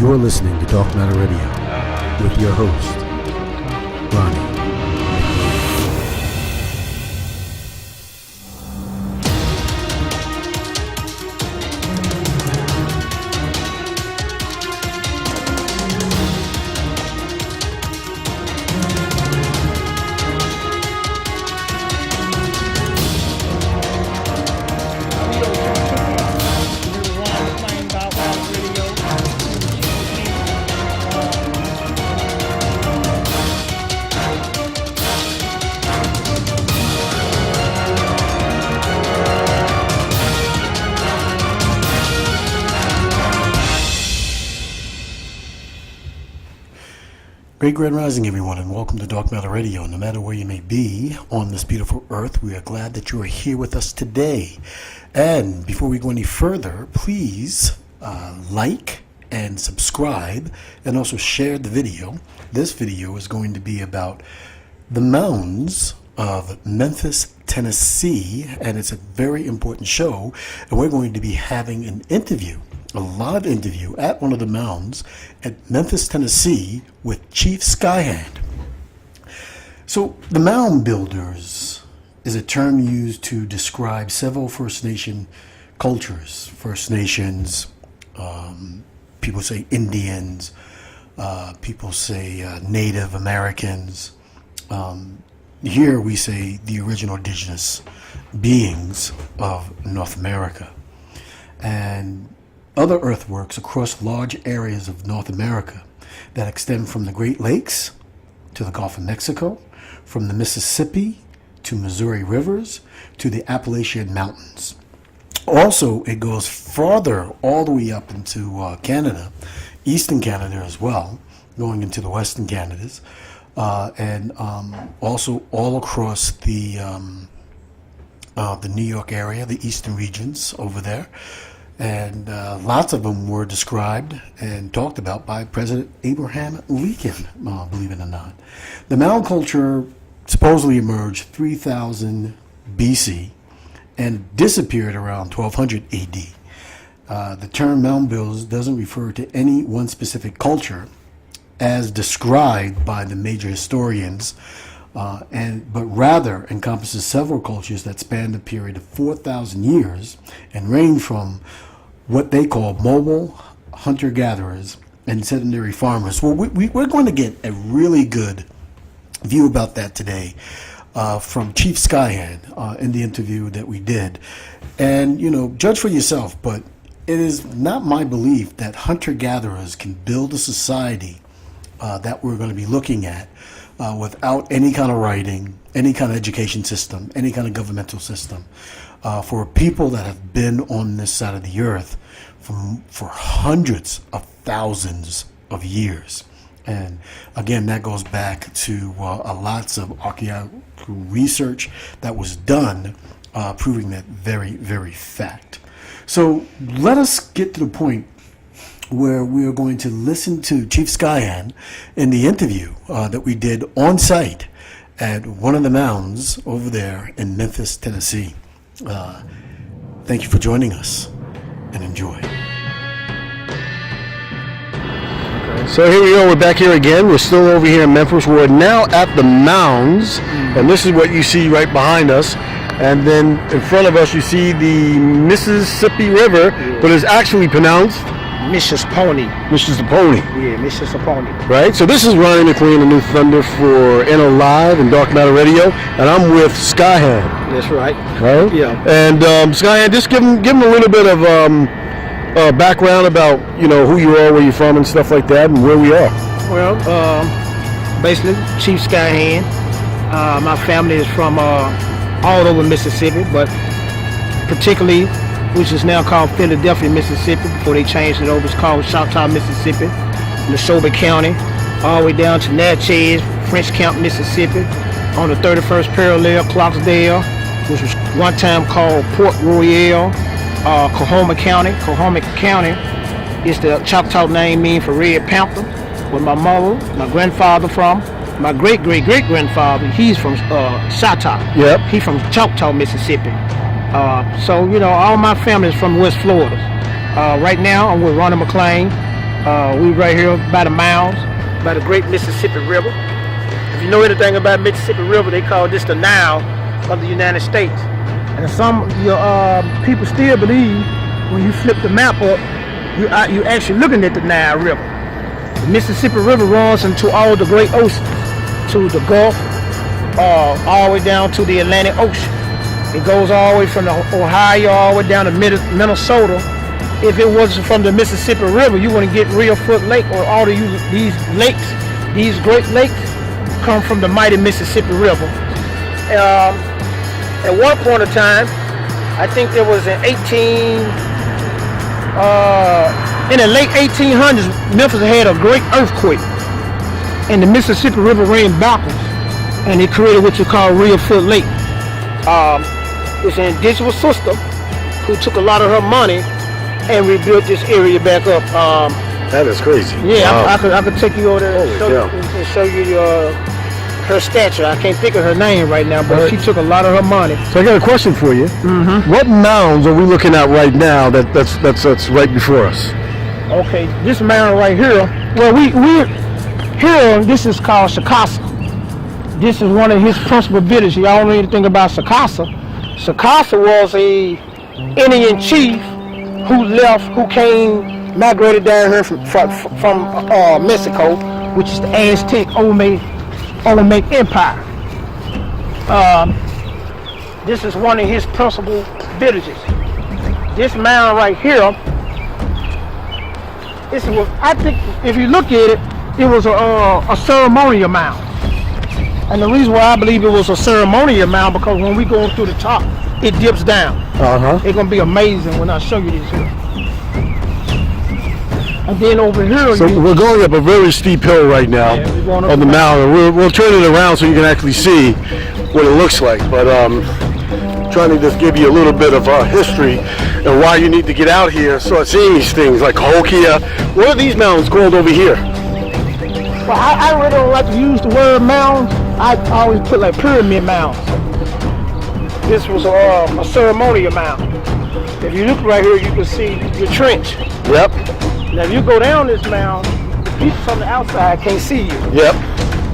You're listening to Dark Matter Radio with your host, Ronnie McLean. Great Grand Rising, everyone, and welcome to Dark Matter Radio. No matter where you may be on this beautiful earth, we are glad that you are here with us today. And before we go any further, please like and subscribe and also share the video. This video is going to be about the mounds of Memphis, Tennessee, and it's a very important show. And we're going to be having an interview, a live interview at one of the mounds at Memphis, Tennessee with Chief Skyhand. So the Mound Builders is a term used to describe several First Nation cultures. First Nations, people say Indians, people say Native Americans. Here we say the original indigenous beings of North America. And other earthworks across large areas of North America that extend from the Great Lakes to the Gulf of Mexico, from the Mississippi to Missouri rivers to the Appalachian Mountains. Also, it goes farther all the way up into Canada, Eastern Canada as well, going into the Western Canadas, and also all across the New York area, the eastern regions over there. And lots of them were described and talked about by President Abraham Lincoln, believe it or not. The Mound culture supposedly emerged 3000 BC and disappeared around 1200 AD. The term Mound Builders doesn't refer to any one specific culture as described by the major historians, but rather encompasses several cultures that span a period of 4,000 years and range from what they call mobile hunter-gatherers and sedentary farmers. Well, we're going to get a really good view about that today from Chief Skyhand in the interview that we did. And, you know, judge for yourself, but it is not my belief that hunter-gatherers can build a society that we're going to be looking at without any kind of writing, any kind of education system, any kind of governmental system. For people that have been on this side of the earth for hundreds of thousands of years. And again, that goes back to lots of archaeological research that was done proving that very, very fact. So let us get to the point where we are going to listen to Chief Skyhand in the interview that we did on site at one of the mounds over there in Memphis, Tennessee. Thank you for joining us and enjoy. Okay. So here we go, we're back here again. We're still over here in Memphis. We're now at the mounds, and this is what you see right behind us. And then in front of us you see the Mississippi River, but it's actually pronounced Mississippi. Mississippi. Yeah, Mississippi. Right? So this is Ronnie McLean, the New Thunder for NO Live and Dark Matter Radio, and I'm with Skyhand. That's right. Right? Yeah. And Skyhand, just give them a little bit of background about, you know, who you are, where you're from, and stuff like that, and where we are. Well, basically, Chief Skyhand. My family is from all over Mississippi, but particularly, which is now called Philadelphia, Mississippi. Before they changed it over, it's called Choctaw, Mississippi. Neshoba County, all the way down to Natchez, French Camp, Mississippi. On the 31st parallel, Clarksdale, which was one time called Port Royal, Coahoma County. Coahoma County is the Choctaw name mean for Red Panther. Where my mother, my grandfather from, my great-great-great-grandfather, he's from Choctaw. Yep. He's from Choctaw, Mississippi. So, you know, all my family is from West Florida. Right now, I'm with Ronnie McLean, We right here by the mounds, by the great Mississippi River. If you know anything about Mississippi River, they call this the Nile of the United States. And some people still believe when you flip the map up, you actually looking at the Nile River. The Mississippi River runs into all the great oceans, to the Gulf, all the way down to the Atlantic Ocean. It goes all the way from the Ohio all the way down to Minnesota. If it wasn't from the Mississippi River, you wouldn't get Real Foot Lake or all of these lakes. These great lakes come from the mighty Mississippi River. At one point in time, I think there was in the late 1800s, Memphis had a great earthquake, and the Mississippi River ran backwards, and it created what you call Real Foot Lake. It's an indigenous sister who took a lot of her money and rebuilt this area back up. That is crazy. Yeah, wow. I could take you over there and show you her statue. I can't think of her name right now, but she took a lot of her money. So I got a question for you. Mm-hmm. What mounds are we looking at right now that's right before us? Okay, this mound right here. Well, we here. This is called Sakasa. This is one of his principal villages. Y'all know anything about Sakasa? Sakasa was a Indian chief who migrated down here from Mexico, which is the Aztec Olmec Empire. This is one of his principal villages. This mound right here, I think if you look at it, it was a ceremonial mound. And the reason why I believe it was a ceremonial mound, because when we go through the top, it dips down. It's gonna be amazing when I show you this here. And then over here, so we're going up a very steep hill right now on the mound, and we'll turn it around so you can actually see what it looks like. But trying to just give you a little bit of history and why you need to get out here, start seeing these things like Cahokia. What are these mounds called over here? Well, I really don't like to use the word mound. I always put like pyramid mounds. This was a ceremonial mound. If you look right here, you can see the trench. Yep. Now, if you go down this mound, the people from the outside can't see you. Yep.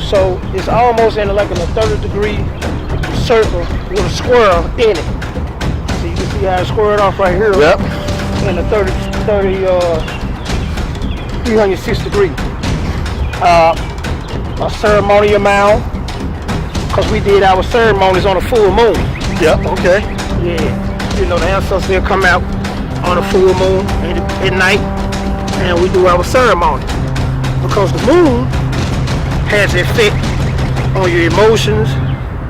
So it's almost in like in a 30-degree circle with a square in it. So you can see how it's squared off right here. Yep. In a 360 degree. A ceremonial mound, because we did our ceremonies on a full moon. Yep. Okay. Yeah. You know, the ancestors, they'll come out on a full moon at night, and we do our ceremony. Because the moon has an effect on your emotions,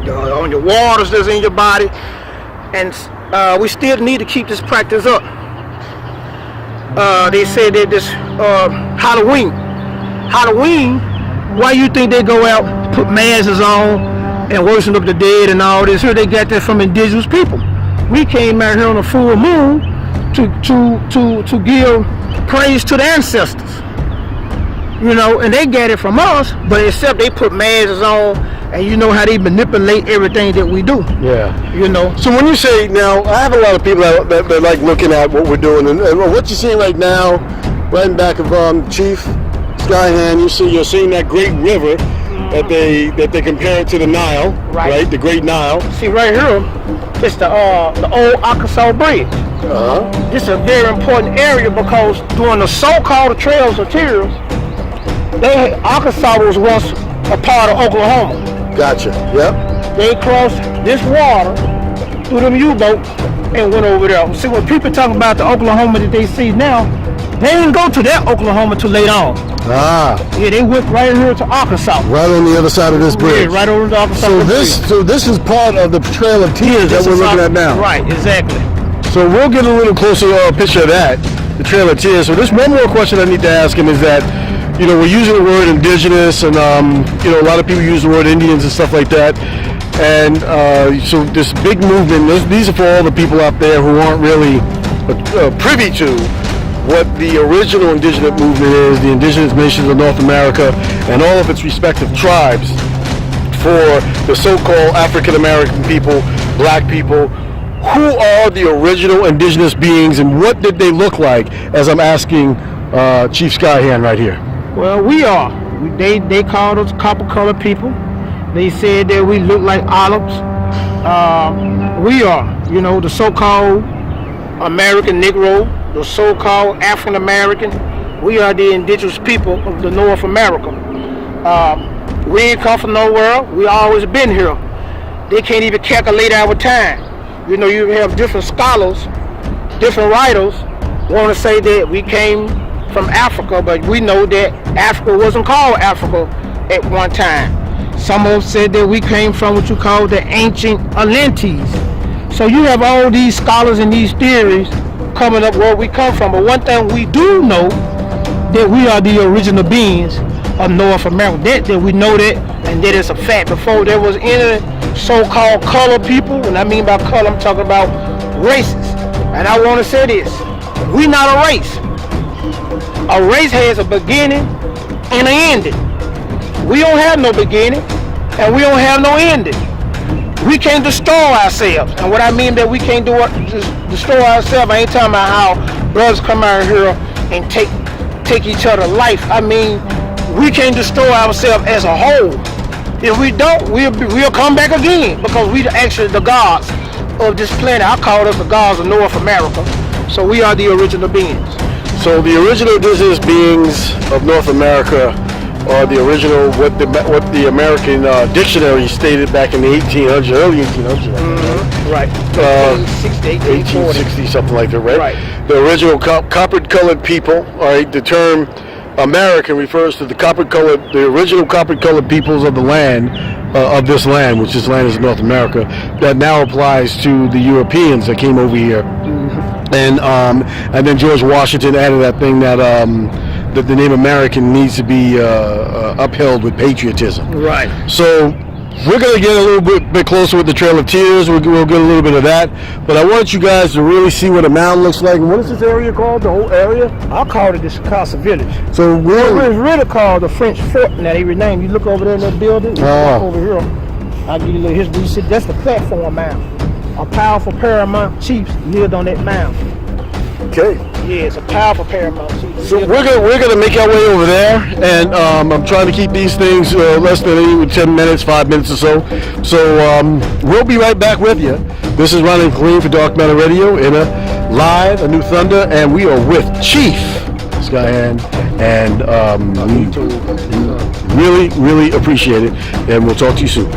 on your waters that's in your body, and we still need to keep this practice up. They say that this Halloween, why you think they go out, put masks on, and worship up the dead and all this? Here they got that from indigenous people. We came out here on a full moon to give praise to the ancestors. You know, and they got it from us, but except they put masks on, and you know how they manipulate everything that we do. Yeah. You know. So when you say, now, I have a lot of people that like looking at what we're doing, and what you're seeing right now, right in back of Chief Skyhand, you're seeing that great river that they compare it to the Nile, right? The Great Nile. See right here, it's the old Arkansas Bridge. This is a very important area because during the so-called Trails of Tears, Arkansas was once a part of Oklahoma. Gotcha. Yep. They crossed this water through them U-boats and went over there. See, when people talk about the Oklahoma that they see now, they didn't go to that Oklahoma till later on. Yeah, they went right here to Arkansas. Right on the other side of this bridge. Yeah, right over to Arkansas. So this is part of the Trail of Tears that we're looking at now. Right, exactly. So we'll get a little closer picture of that, the Trail of Tears. So there's one more question I need to ask him is that, you know, we're using the word indigenous, and you know, a lot of people use the word Indians and stuff like that. And so this big movement, these are for all the people out there who aren't really privy to what the original indigenous movement is, the indigenous nations of North America and all of its respective tribes. For the so-called African American people, black people, who are the original indigenous beings and what did they look like, as I'm asking Chief Skyhand right here? Well, we are. They called us copper-colored people. They said that we look like olives. We are, the so-called American Negro, the so-called African American. We are the indigenous people of the North America. We ain't come from nowhere. We always been here. They can't even calculate our time. You have different scholars, different writers want to say that we came from Africa, but we know that Africa wasn't called Africa at one time. Some of them said that we came from what you call the ancient Atlantes. So you have all these scholars and these theories coming up where we come from. But one thing we do know, that we are the original beings of North America. That we know that, and that is a fact. Before there was any so-called colored people, and I mean by color, I'm talking about races. And I want to say this, we not a race. A race has a beginning and an ending. We don't have no beginning, and we don't have no ending. We can't destroy ourselves. And what I mean that we can't destroy ourselves, I ain't talking about how brothers come out here and take each other's life. I mean, we can't destroy ourselves as a whole. If we don't, we'll come back again, because we actually the gods of this planet. I call us the gods of North America. So we are the original beings. So the original indigenous beings of North America are the original, what the American Dictionary stated back in the 1800s, early 1800s. Right. 1860, something like that, right? Right. The original copper-colored people, all right, the term American refers to the original copper-colored peoples of the land, of this land, which this land is North America, that now applies to the Europeans that came over here. And then George Washington added that thing that the name American needs to be upheld with patriotism. Right. So we're going to get a little bit closer with the Trail of Tears. We'll get a little bit of that. But I want you guys to really see what a mound looks like. And what is this area called? The whole area? I call it the Casa Village. So It's really called the French Fort that he renamed. You look over there in that building, you walk over here, I'll give you a little history. You see, that's the platform mound. A powerful paramount chief lived on that mound. Okay. Yeah, it's a powerful paramount chief. So we're gonna make our way over there, and I'm trying to keep these things less than 10 minutes, 5 minutes or so. So we'll be right back with you. This is Ronnie McLean for Dark Matter Radio in a New Thunder, and we are with Chief Skyhand, and we really appreciate it, and we'll talk to you soon.